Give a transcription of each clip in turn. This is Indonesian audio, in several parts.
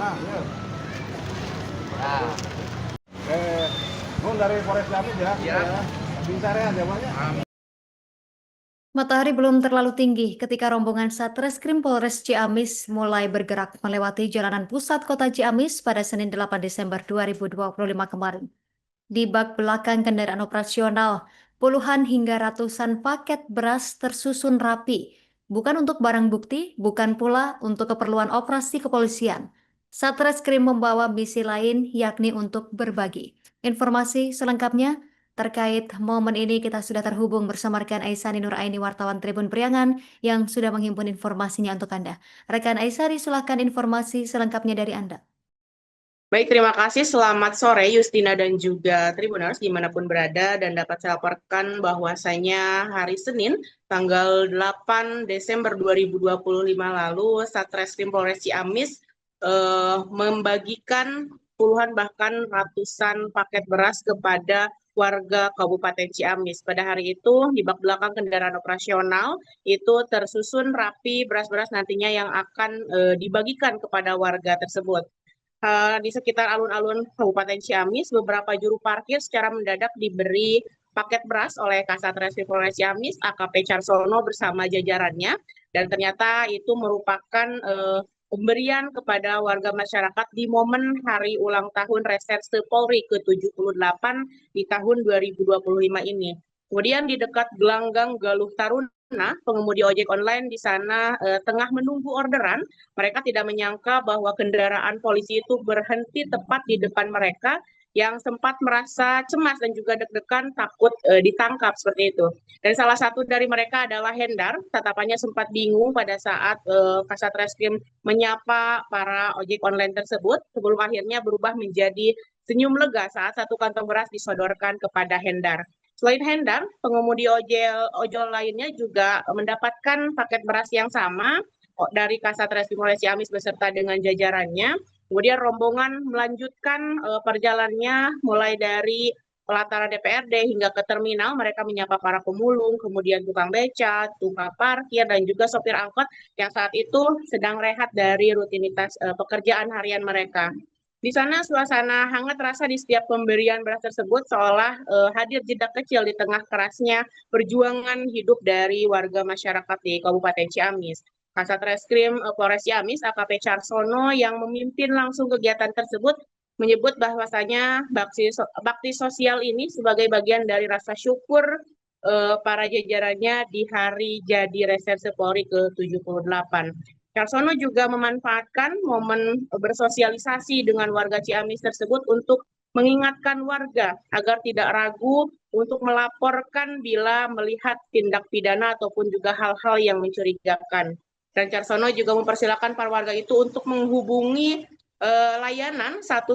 Nah, ya. Nah. Dari Polres Ciamis ya. Iya. Bisa ya jawabannya. Matahari belum terlalu tinggi ketika rombongan Satreskrim Polres Ciamis mulai bergerak melewati jalanan pusat kota Ciamis pada Senin 8 Desember 2025 kemarin. Di bak belakang kendaraan operasional, puluhan hingga ratusan paket beras tersusun rapi, bukan untuk barang bukti, bukan pula untuk keperluan operasi kepolisian. Satreskrim membawa misi lain yakni untuk berbagi. Informasi selengkapnya terkait momen ini kita sudah terhubung bersama rekan Aisani Nuraini wartawan Tribun Priangan yang sudah menghimpun informasinya untuk Anda. Rekan Aisani, silakan informasi selengkapnya dari Anda. Baik, terima kasih. Selamat sore Justina dan juga Tribuners dimanapun berada, dan dapat saya laporkan bahwasanya hari Senin tanggal 8 Desember 2025 lalu Satreskrim Polres Ciamis membagikan puluhan bahkan ratusan paket beras kepada warga Kabupaten Ciamis. Pada hari itu di bak belakang kendaraan operasional itu tersusun rapi beras-beras nantinya yang akan dibagikan kepada warga tersebut. Di sekitar alun-alun Kabupaten Ciamis, beberapa juru parkir secara mendadak diberi paket beras oleh Kasat Reskrim Polres Ciamis, AKP Carsono bersama jajarannya, dan ternyata itu merupakan pemberian kepada warga masyarakat di momen hari ulang tahun Reserse Polri ke-78 di tahun 2025 ini. Kemudian di dekat gelanggang Galuh Taruna, pengemudi ojek online di sana tengah menunggu orderan. Mereka tidak menyangka bahwa kendaraan polisi itu berhenti tepat di depan mereka, yang sempat merasa cemas dan juga deg-degan takut ditangkap seperti itu. Dan salah satu dari mereka adalah Hendar. Tatapannya sempat bingung pada saat Kasat Reskrim menyapa para ojek online tersebut, sebelum akhirnya berubah menjadi senyum lega saat satu kantong beras disodorkan kepada Hendar. Selain Hendar, pengemudi ojol lainnya juga mendapatkan paket beras yang sama dari Kasat Reskrim Polres Ciamis beserta dengan jajarannya. Kemudian rombongan melanjutkan perjalanannya mulai dari pelataran DPRD hingga ke terminal. Mereka menyapa para pemulung, kemudian tukang beca, tukang parkir, dan juga sopir angkot yang saat itu sedang rehat dari rutinitas pekerjaan harian mereka. Di sana suasana hangat terasa di setiap pemberian beras tersebut, seolah hadir jeda kecil di tengah kerasnya perjuangan hidup dari warga masyarakat di Kabupaten Ciamis. Kasat Reskrim Polres Ciamis, AKP Carsono, yang memimpin langsung kegiatan tersebut, menyebut bahwasanya bakti sosial ini sebagai bagian dari rasa syukur para jajarannya di hari jadi Reserse Polri ke-78. Carsono juga memanfaatkan momen bersosialisasi dengan warga Ciamis tersebut untuk mengingatkan warga agar tidak ragu untuk melaporkan bila melihat tindak pidana ataupun juga hal-hal yang mencurigakan. Dan Carsono juga mempersilakan para warga itu untuk menghubungi layanan 110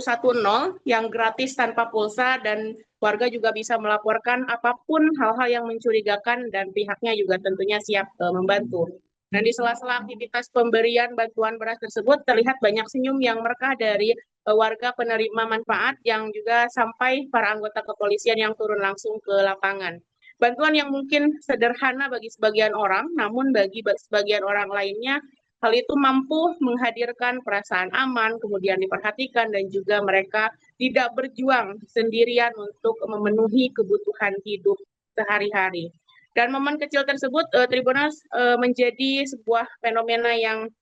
yang gratis tanpa pulsa, dan warga juga bisa melaporkan apapun hal-hal yang mencurigakan dan pihaknya juga tentunya siap membantu. Dan di sela-sela aktivitas pemberian bantuan beras tersebut terlihat banyak senyum yang merekah dari warga penerima manfaat yang juga sampai para anggota kepolisian yang turun langsung ke lapangan. Bantuan yang mungkin sederhana bagi sebagian orang, namun bagi sebagian orang lainnya, hal itu mampu menghadirkan perasaan aman, kemudian diperhatikan, dan juga mereka tidak berjuang sendirian untuk memenuhi kebutuhan hidup sehari-hari. Dan momen kecil tersebut, Tribuners, menjadi sebuah fenomena yang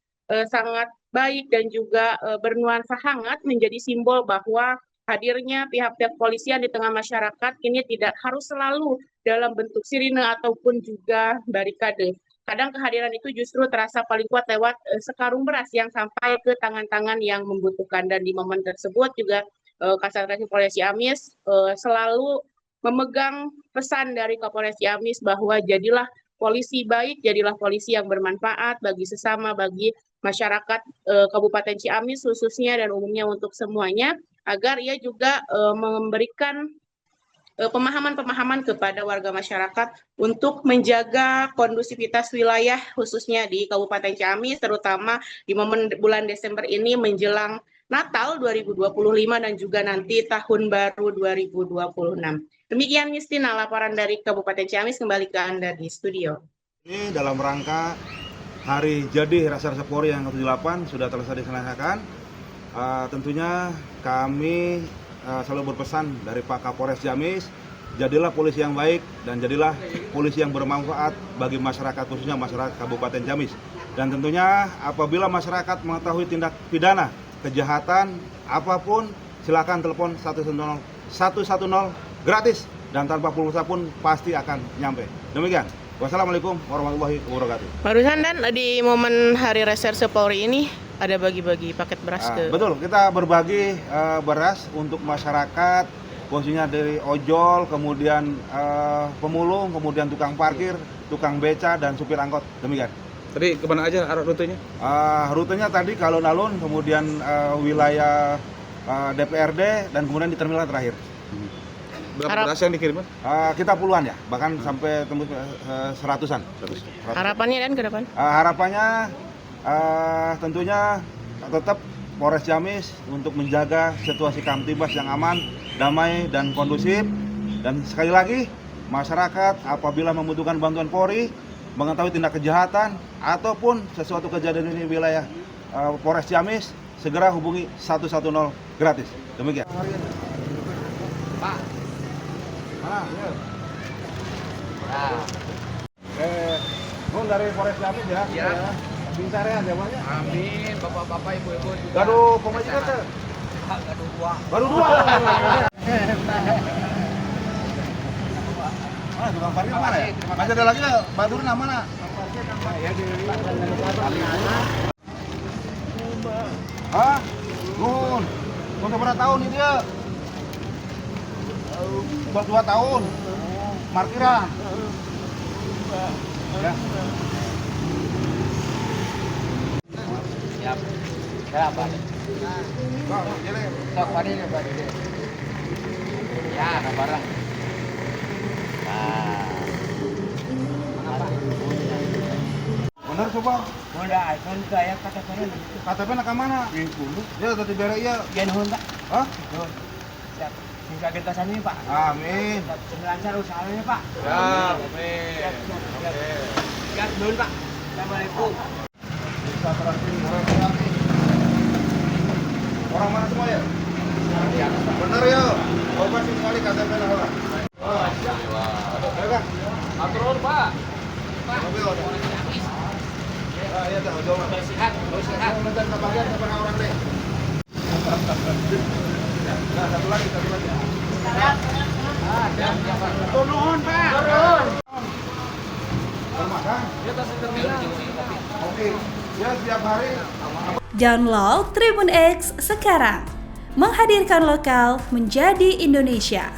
sangat baik dan juga bernuansa hangat, menjadi simbol bahwa hadirnya pihak-pihak polisian di tengah masyarakat ini tidak harus selalu dalam bentuk sirine ataupun juga barikade. Kadang kehadiran itu justru terasa paling kuat lewat sekarung beras yang sampai ke tangan-tangan yang membutuhkan. Dan di momen tersebut juga Kasat Reskrim Polres Ciamis selalu memegang pesan dari Kapolres Ciamis bahwa jadilah polisi baik, jadilah polisi yang bermanfaat bagi sesama, bagi masyarakat Kabupaten Ciamis khususnya dan umumnya untuk semuanya, agar ia juga memberikan pemahaman-pemahaman kepada warga masyarakat untuk menjaga kondusivitas wilayah khususnya di Kabupaten Ciamis, terutama di momen bulan Desember ini menjelang Natal 2025 dan juga nanti Tahun Baru 2026. Demikian Justina, laporan dari Kabupaten Ciamis, kembali ke Anda di studio. Ini dalam rangka hari jadi Reserse Polri yang ke-78 sudah selesai dilaksanakan. Tentunya kami selalu berpesan dari Pak Kapolres Ciamis, jadilah polisi yang baik dan jadilah polisi yang bermanfaat bagi masyarakat, khususnya masyarakat Kabupaten Ciamis. Dan tentunya apabila masyarakat mengetahui tindak pidana, kejahatan, apapun, silakan telepon 110 gratis dan tanpa pulsa pun pasti akan nyampe. Demikian. Wassalamualaikum warahmatullahi wabarakatuh. Barusan Dan di momen Hari Reserse Polri ini ada bagi-bagi paket beras ke... Betul, kita berbagi beras untuk masyarakat, khususnya dari ojol, kemudian pemulung, kemudian tukang parkir, tukang beca, dan supir angkot. Demikian. Tadi kemana aja arah rutenya? Rutenya tadi ke alun-alun, kemudian wilayah DPRD, dan kemudian di terminal terakhir. Berapa beras yang dikirim? Kita puluhan ya, bahkan sampai tembus seratusan. Harapannya Dan ke depan? Harapannya tentunya tetap Polres Ciamis untuk menjaga situasi Kamtibas yang aman, damai, dan kondusif. Dan sekali lagi, masyarakat apabila membutuhkan bantuan Polri, mengetahui tindak kejahatan, ataupun sesuatu kejadian di wilayah Polres Ciamis, segera hubungi 110 gratis. Demikian. Pak. Mana? Nun dari Polres Ciamis ya. Iya. Bintar ya jawabannya. Amin. Bapak-bapak, ibu-ibu juga. Gaduh pemajikan teh. Gaduh dua. Baru dua. Mana tukang parkir mana ya? Masih ada lagi nggak? Badurna mana? Ya di Hah? Nun. Udah berapa tahun ini ya? 2 tahun. Parkiran. Ya. Siap. Berapa? Bang, ini. Sok padi nih, Pak. Ya, ada barang. Benar coba. Udah, kan saya kata-kata KTP nak mana? di dulu. Ya tadi bere iya. Gen Honda. Hah? Siap. Hingga gentasan ini, Pak. Amin. Lancar usahanya, Pak. Ya, amin. Siap dulu, Pak. Assalamualaikum. Bisa terakhir orang mana semua ya? Benar ya. Oh pasti sekali KTP lah orang. Oh, ya kan? Atur Pak. Mobil ada. Ah iya dah, jauh. Sehat. Nanti kita bagian kepada orang deh. Nah, satu lagi. Turun, Pak. Turun. Makan. Ya tas terminal. Oke. Ya setiap hari. Download Tribun X sekarang. Menghadirkan lokal menjadi Indonesia.